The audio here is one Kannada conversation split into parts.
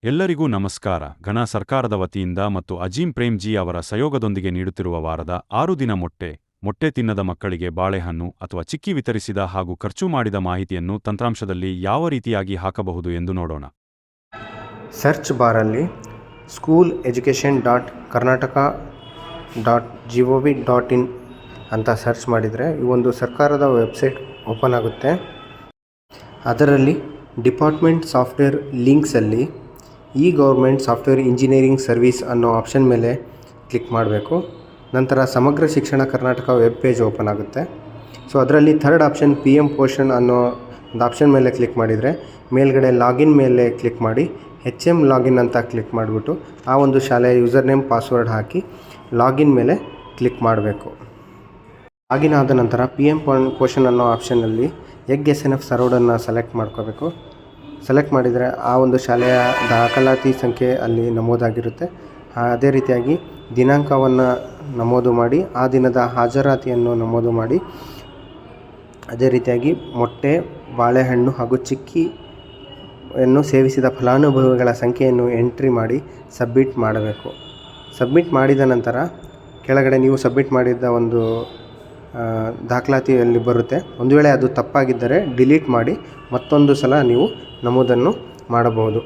ಎಲ್ಲರಿಗೂ ನಮಸ್ಕಾರ. ಘನ ಸರ್ಕಾರದ ವತಿಯಿಂದ ಮತ್ತು ಅಜೀಂ ಪ್ರೇಮ್ಜಿ ಅವರ ಸಹಯೋಗದೊಂದಿಗೆ ನೀಡುತ್ತಿರುವ ವಾರದ 6 ದಿನ ಮೊಟ್ಟೆ ತಿನ್ನದ ಮಕ್ಕಳಿಗೆ ಬಾಳೆಹಣ್ಣು ಅಥವಾ ಚಿಕ್ಕಿ ವಿತರಿಸಿದ ಹಾಗೂ ಖರ್ಚು ಮಾಡಿದ ಮಾಹಿತಿಯನ್ನು ತಂತ್ರಾಂಶದಲ್ಲಿ ಯಾವ ರೀತಿಯಾಗಿ ಹಾಕಬಹುದು ಎಂದು ನೋಡೋಣ. ಸರ್ಚ್ ಬಾರಲ್ಲಿ schooleducation.karnataka.gov.in ಅಂತ ಸರ್ಚ್ ಮಾಡಿದರೆ ಈ ಒಂದು ಸರ್ಕಾರದ ವೆಬ್ಸೈಟ್ ಓಪನ್ ಆಗುತ್ತೆ. ಅದರಲ್ಲಿ ಡಿಪಾರ್ಟ್ಮೆಂಟ್ ಸಾಫ್ಟ್ವೇರ್ ಲಿಂಕ್ಸಲ್ಲಿ ಗೌರ್ಮೆಂಟ್ ಸಾಫ್ಟ್ವೇರ್ ಇಂಜಿನಿಯರಿಂಗ್ ಸರ್ವಿಸ್ ಅನ್ನೋ ಆಪ್ಷನ್ ಮೇಲೆ ಕ್ಲಿಕ್ ಮಾಡಬೇಕು. ನಂತರ Samagra Shiksha Karnataka web page open ಆಗುತ್ತೆ. ಸೊ ಅದರಲ್ಲಿ ಥರ್ಡ್ ಆಪ್ಷನ್ PM ಪೋಷಣ್ ಅನ್ನೋ ಒಂದು ಆಪ್ಷನ್ ಮೇಲೆ ಕ್ಲಿಕ್ ಮಾಡಿದರೆ ಮೇಲ್ಗಡೆ ಲಾಗಿನ್ ಮೇಲೆ ಕ್ಲಿಕ್ ಮಾಡಿ HM ಲಾಗಿನ್ ಅಂತ ಕ್ಲಿಕ್ ಮಾಡಿಬಿಟ್ಟು ಆ ಒಂದು ಶಾಲೆಯ ಯೂಸರ್ ನೇಮ್ ಪಾಸ್ವರ್ಡ್ ಹಾಕಿ ಲಾಗಿನ್ ಮೇಲೆ ಕ್ಲಿಕ್ ಮಾಡಬೇಕು. ಲಾಗಿನ್ ಆದ ನಂತರ PM ಪೋಷಣ್ ಅನ್ನೋ ಆಪ್ಷನ್ನಲ್ಲಿ ಎಗ್ SNF ಸರ್ವ್ಡನ್ನು ಸೆಲೆಕ್ಟ್ ಮಾಡ್ಕೋಬೇಕು. ಸೆಲೆಕ್ಟ್ ಮಾಡಿದರೆ ಆ ಒಂದು ಶಾಲೆಯ ದಾಖಲಾತಿ ಸಂಖ್ಯೆ ಅಲ್ಲಿ ನಮೂದಾಗಿರುತ್ತೆ. ಅದೇ ರೀತಿಯಾಗಿ ದಿನಾಂಕವನ್ನು ನಮೂದು ಮಾಡಿ ಆ ದಿನದ ಹಾಜರಾತಿಯನ್ನು ನಮೂದು ಮಾಡಿ ಅದೇ ರೀತಿಯಾಗಿ ಮೊಟ್ಟೆ, ಬಾಳೆಹಣ್ಣು ಹಾಗೂ ಚಿಕ್ಕಿಯನ್ನು ಸೇವಿಸಿದ ಫಲಾನುಭವಿಗಳ ಸಂಖ್ಯೆಯನ್ನು ಎಂಟ್ರಿ ಮಾಡಿ ಸಬ್ಮಿಟ್ ಮಾಡಬೇಕು. ಸಬ್ಮಿಟ್ ಮಾಡಿದ ನಂತರ ಕೆಳಗಡೆ ನೀವು ಸಬ್ಮಿಟ್ ಮಾಡಿದ ಒಂದು ದಾಖಲಾತಿಯಲ್ಲಿ ಬರುತ್ತೆ. ಒಂದು ವೇಳೆ ಅದು ತಪ್ಪಾಗಿದ್ದರೆ ಡಿಲೀಟ್ ಮಾಡಿ ಮತ್ತೊಂದು ಸಲ ನೀವು ನಮೂದನ್ನು ಮಾಡಬಹುದು.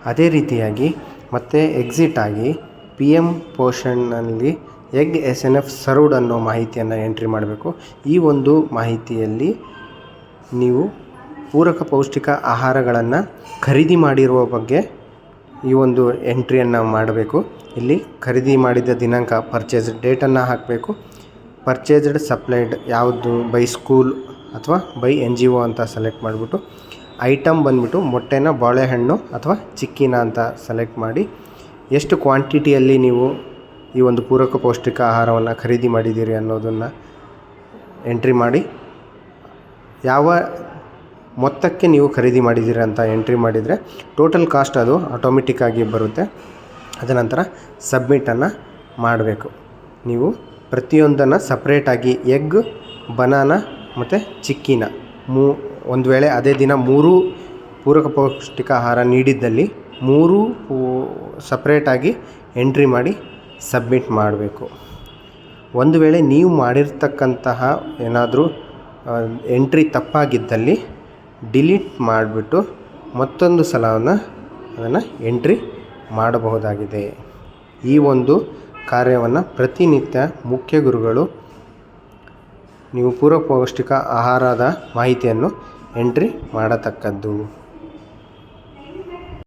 ಅದೇ ರೀತಿಯಾಗಿ ಮತ್ತೆ ಎಕ್ಸಿಟ್ ಆಗಿ PM ಪೋಷಣ್ನಲ್ಲಿ ಎಗ್ SNF ಸರ್ವ್ಡ್ ಅನ್ನೋ ಮಾಹಿತಿಯನ್ನು ಎಂಟ್ರಿ ಮಾಡಬೇಕು. ಈ ಒಂದು ಮಾಹಿತಿಯಲ್ಲಿ ನೀವು ಪೂರಕ ಪೌಷ್ಟಿಕ ಆಹಾರಗಳನ್ನು ಖರೀದಿ ಮಾಡಿರುವ ಬಗ್ಗೆ ಈ ಒಂದು ಎಂಟ್ರಿಯನ್ನು ಮಾಡಬೇಕು. ಇಲ್ಲಿ ಖರೀದಿ ಮಾಡಿದ ದಿನಾಂಕ ಪರ್ಚೇಸ್ ಡೇಟನ್ನು ಹಾಕಬೇಕು. ಪರ್ಚೇಸ್ಡ್ ಸಪ್ಲೈಡ್ ಯಾವುದು ಬೈ ಸ್ಕೂಲ್ ಅಥವಾ ಬೈ NGO ಅಂತ ಸೆಲೆಕ್ಟ್ ಮಾಡಿಬಿಟ್ಟು ಐಟಮ್ ಬಂದುಬಿಟ್ಟು ಮೊಟ್ಟೆನ, ಬಾಳೆಹಣ್ಣು ಅಥವಾ ಚಿಕ್ಕಿನ ಅಂತ ಸೆಲೆಕ್ಟ್ ಮಾಡಿ ಎಷ್ಟು ಕ್ವಾಂಟಿಟಿಯಲ್ಲಿ ನೀವು ಈ ಒಂದು ಪೂರಕ ಪೌಷ್ಟಿಕ ಆಹಾರವನ್ನು ಖರೀದಿ ಮಾಡಿದ್ದೀರಿ ಅನ್ನೋದನ್ನು ಎಂಟ್ರಿ ಮಾಡಿ ಯಾವ ಮೊತ್ತಕ್ಕೆ ನೀವು ಖರೀದಿ ಮಾಡಿದ್ದೀರಿ ಅಂತ ಎಂಟ್ರಿ ಮಾಡಿದರೆ ಟೋಟಲ್ ಕಾಸ್ಟ್ ಅದು ಆಟೋಮೆಟಿಕ್ಕಾಗಿ ಬರುತ್ತೆ. ಅದ ನಂತರ ಸಬ್ಮಿಟನ್ನು ಮಾಡಬೇಕು. ನೀವು ಪ್ರತಿಯೊಂದನ್ನು ಸಪ್ರೇಟಾಗಿ ಎಗ್, ಬನಾನಾ ಮತ್ತು ಚಿಕ್ಕಿನ ಒಂದು ವೇಳೆ ಅದೇ ದಿನ 3 ಪೂರಕ ಪೌಷ್ಟಿಕ ಆಹಾರ ನೀಡಿದ್ದಲ್ಲಿ 3 ಸಪ್ರೇಟಾಗಿ ಎಂಟ್ರಿ ಮಾಡಿ ಸಬ್ಮಿಟ್ ಮಾಡಬೇಕು. ಒಂದು ವೇಳೆ ನೀವು ಮಾಡಿರ್ತಕ್ಕಂತಹ ಏನಾದರೂ ಎಂಟ್ರಿ ತಪ್ಪಾಗಿದ್ದಲ್ಲಿ ಡಿಲೀಟ್ ಮಾಡಿಬಿಟ್ಟು ಮತ್ತೊಂದು ಸಲವನ್ನು ಅದನ್ನು ಎಂಟ್ರಿ ಮಾಡಬಹುದಾಗಿದೆ. ಈ ಒಂದು ಕಾರ್ಯವನ್ನು ಪ್ರತಿನಿತ್ಯ ಮುಖ್ಯ ಗುರುಗಳು ನೀವು ಪೂರಕ ಪೌಷ್ಟಿಕ ಆಹಾರದ ಮಾಹಿತಿಯನ್ನು ಎಂಟ್ರಿ ಮಾಡತಕ್ಕದ್ದು.